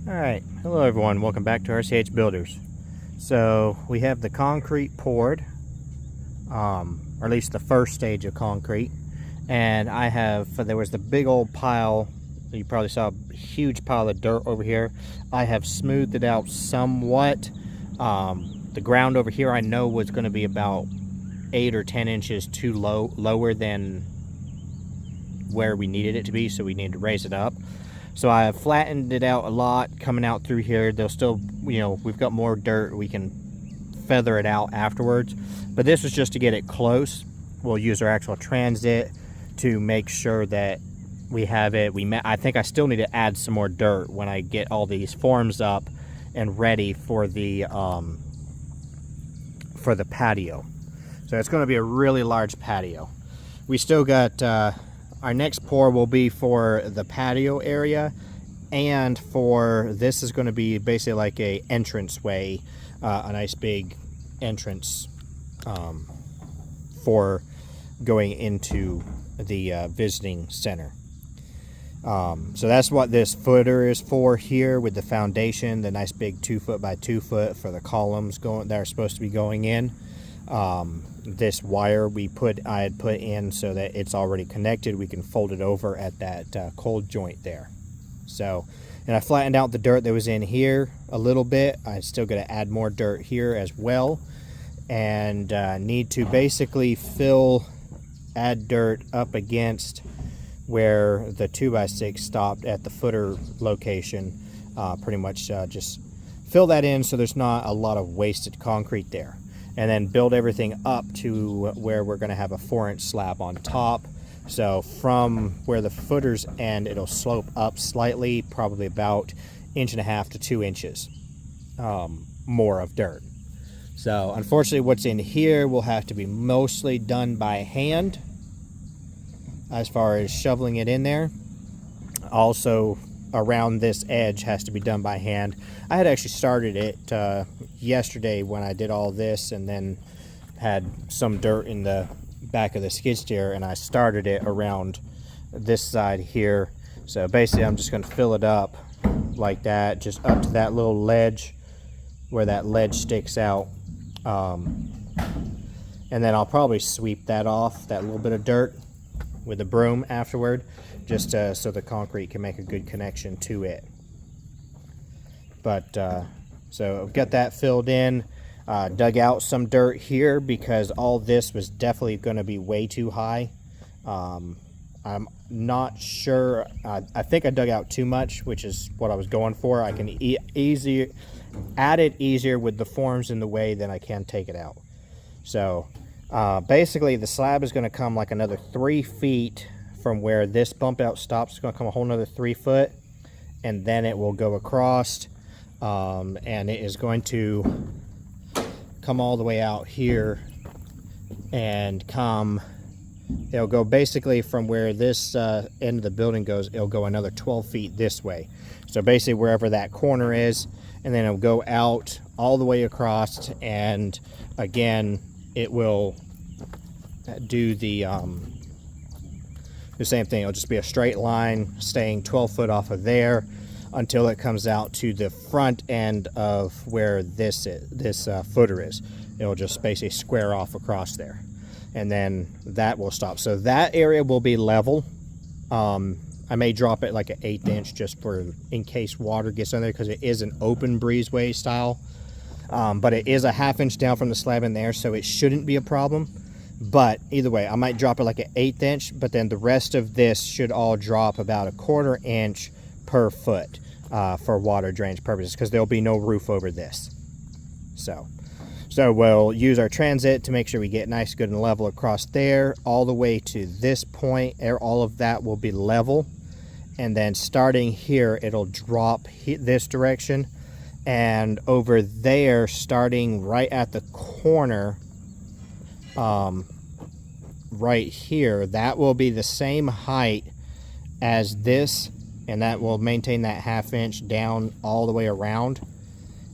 Alright, hello everyone, welcome back to RCH Builders. So we have the concrete poured, or at least the first stage of concrete, and there was the big old pile, you probably saw a huge pile of dirt over here. I have smoothed it out somewhat. The ground over here I know was going to be about 8 or 10 inches too lower than where we needed it to be, so we need to raise it up. So I have flattened it out a lot coming out through here. There'll still, we've got more dirt. We can feather it out afterwards. But this was just to get it close. We'll use our actual transit to make sure that we have it. I think I still need to add some more dirt when I get all these forms up and ready for the patio. So it's going to be a really large patio. We still got... our next pour will be for the patio area, and this is going to be basically like a entranceway, a nice big entrance for going into the visiting center. So that's what this footer is for here, with the foundation, the nice big 2 foot by 2 foot for the columns that are supposed to be going in. This wire I had put in so that it's already connected. We can fold it over at that cold joint there. So, and I flattened out the dirt that was in here a little bit. I still got to add more dirt here as well, and need to basically add dirt up against where the 2x6 stopped at the footer location. Pretty much just fill that in so there's not a lot of wasted concrete there. And then build everything up to where we're going to have a 4-inch slab on top. So from where the footers end, it'll slope up slightly, probably about 1.5 to 2 inches more of dirt. So unfortunately, what's in here will have to be mostly done by hand as far as shoveling it in there. Also, around this edge has to be done by hand. I had actually started it yesterday when I did all this, and then had some dirt in the back of the skid steer, and I started it around this side here. So basically I'm just going to fill it up like that, just up to that little ledge where that ledge sticks out, and then I'll probably sweep that off, that little bit of dirt, with a broom afterward, just so the concrete can make a good connection to it. But so I've got that filled in, dug out some dirt here because all this was definitely going to be way too high. I'm not sure. I think I dug out too much, which is what I was going for. I can add it easier with the forms in the way than I can take it out. So basically the slab is going to come like another 3 feet from where this bump out stops. It's going to come a whole nother 3 foot, and then it will go across, and it is going to come all the way out here and it'll go basically from where this end of the building goes, it'll go another 12 feet this way. So basically wherever that corner is, and then it'll go out all the way across, and again it will do the same thing. It'll just be a straight line staying 12 foot off of there until it comes out to the front end of where this footer is. It'll just basically square off across there, and then that will stop. So that area will be level. I may drop it like an 1/8 inch just in case water gets in there, because it is an open breezeway style, but it is a 1/2 inch down from the slab in there, so it shouldn't be a problem. But either way, I might drop it like an 1/8 inch, but then the rest of this should all drop about a 1/4 inch per foot for water drainage purposes, because there'll be no roof over this. So we'll use our transit to make sure we get nice, good, and level across there all the way to this point. All of that will be level, and then starting here, it'll drop this direction, and over there, starting right at the corner, right here, that will be the same height as this, and that will maintain that 1/2 inch down all the way around,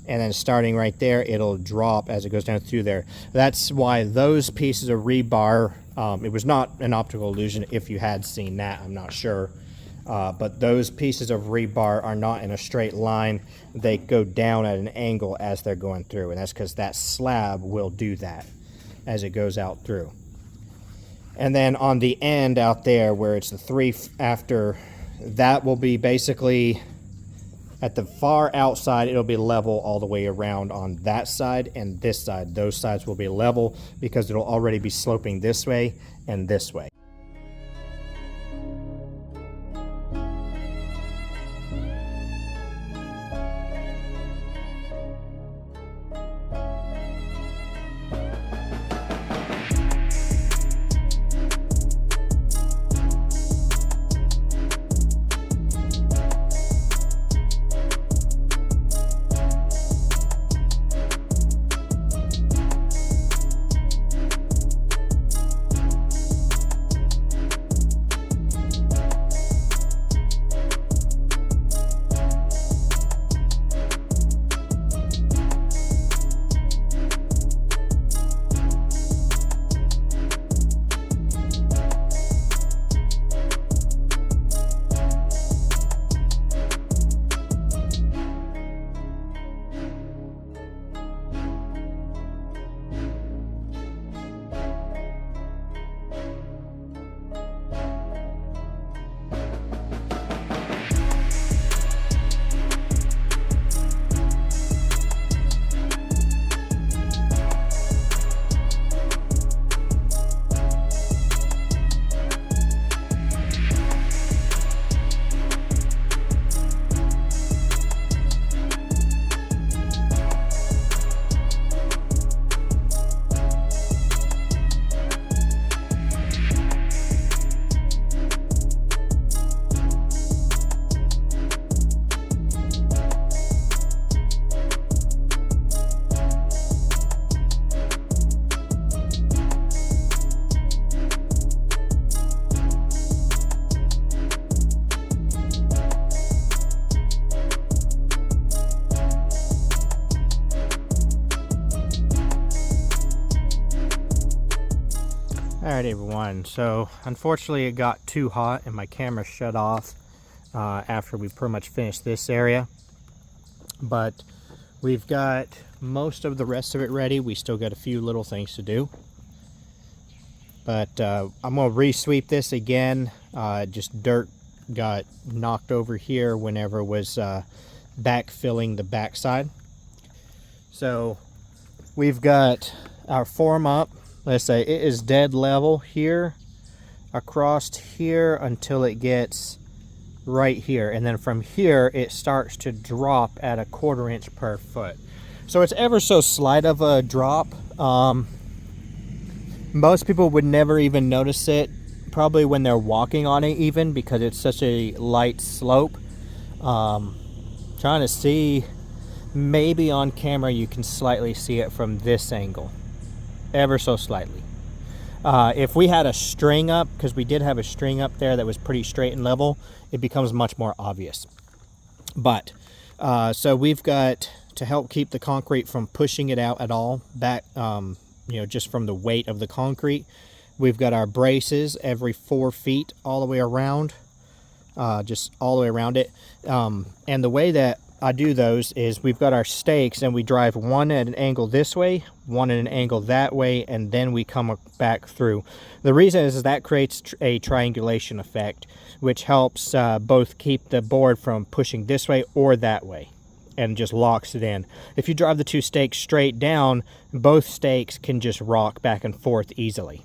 and then starting right there, it'll drop as it goes down through there. That's why those pieces of rebar, it was not an optical illusion if you had seen that, I'm not sure, But those pieces of rebar are not in a straight line. They go down at an angle as they're going through, and that's because that slab will do that as it goes out through. And then on the end out there where it's the three after, that will be basically at the far outside. It'll be level all the way around on that side and this side. Those sides will be level because it'll already be sloping this way and this way. Alright everyone, so unfortunately it got too hot and my camera shut off after we pretty much finished this area. But we've got most of the rest of it ready. We still got a few little things to do. But I'm going to re-sweep this again. Just dirt got knocked over here whenever it was backfilling the backside. So we've got our form up. Let's say it is dead level here across here until it gets right here, and then from here it starts to drop at 1/4 inch per foot. So it's ever so slight of a drop. Most people would never even notice it, probably when they're walking on it even, because it's such a light slope. Trying to see, maybe on camera you can slightly see it from this angle. Ever so slightly. If we had a string up, because we did have a string up there that was pretty straight and level, it becomes much more obvious. But so we've got, to help keep the concrete from pushing it out at all back, you know, just from the weight of the concrete, we've got our braces every 4 feet all the way around, just all the way around it. And the way that I do those is we've got our stakes and we drive one at an angle this way, one at an angle that way, and then we come back through. The reason is that creates a triangulation effect, which helps both keep the board from pushing this way or that way, and just locks it in. If you drive the two stakes straight down, both stakes can just rock back and forth easily.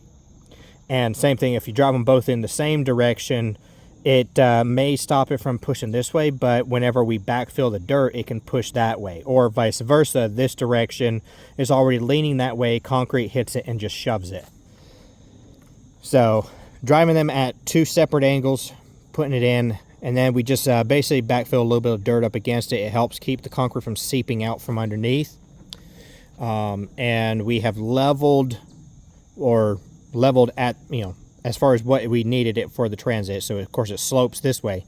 And same thing, if you drive them both in the same direction, it may stop it from pushing this way, but whenever we backfill the dirt, it can push that way. Or vice versa, this direction is already leaning that way, concrete hits it and just shoves it. So driving them at 2 separate angles, putting it in, and then we just basically backfill a little bit of dirt up against it. It helps keep the concrete from seeping out from underneath. And we have leveled at, you know, as far as what we needed it for the transit. So of course it slopes this way,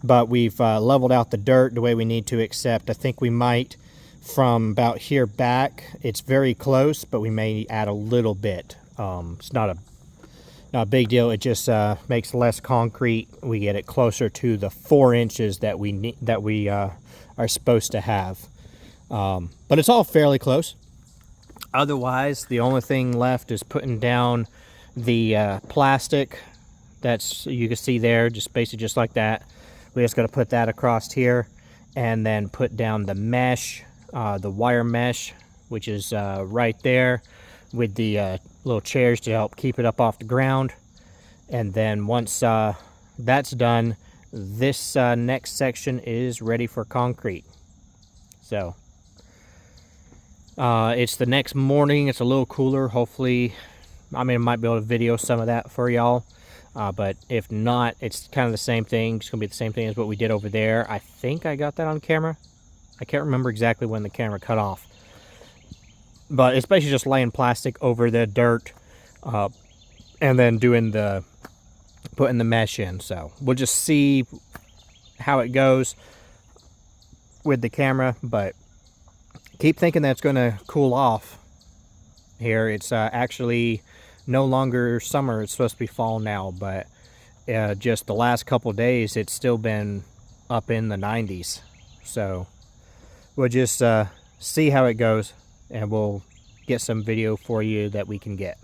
but we've leveled out the dirt the way we need to, except I think we might, from about here back, it's very close, but we may add a little bit. It's not Not a big deal. It just makes less concrete. We get it closer to the 4 inches that we are supposed to have. But it's all fairly close. Otherwise, the only thing left is putting down the plastic. That's, you can see there, just basically just like that. We just got to put that across here, and then put down the mesh, the wire mesh, which is right there, with the little chairs to help keep it up off the ground. And then once that's done, this next section is ready for concrete. So it's the next morning. It's a little cooler. Hopefully, I mean, I might be able to video some of that for y'all. But if not, it's kind of the same thing. It's going to be the same thing as what we did over there. I think I got that on camera. I can't remember exactly when the camera cut off. But it's basically just laying plastic over the dirt and then putting the mesh in. So we'll just see how it goes with the camera. But keep thinking that it's going to cool off here. It's actually no longer summer. It's supposed to be fall now, but just the last couple days it's still been up in the 90s. So we'll just see how it goes, and we'll get some video for you that we can get.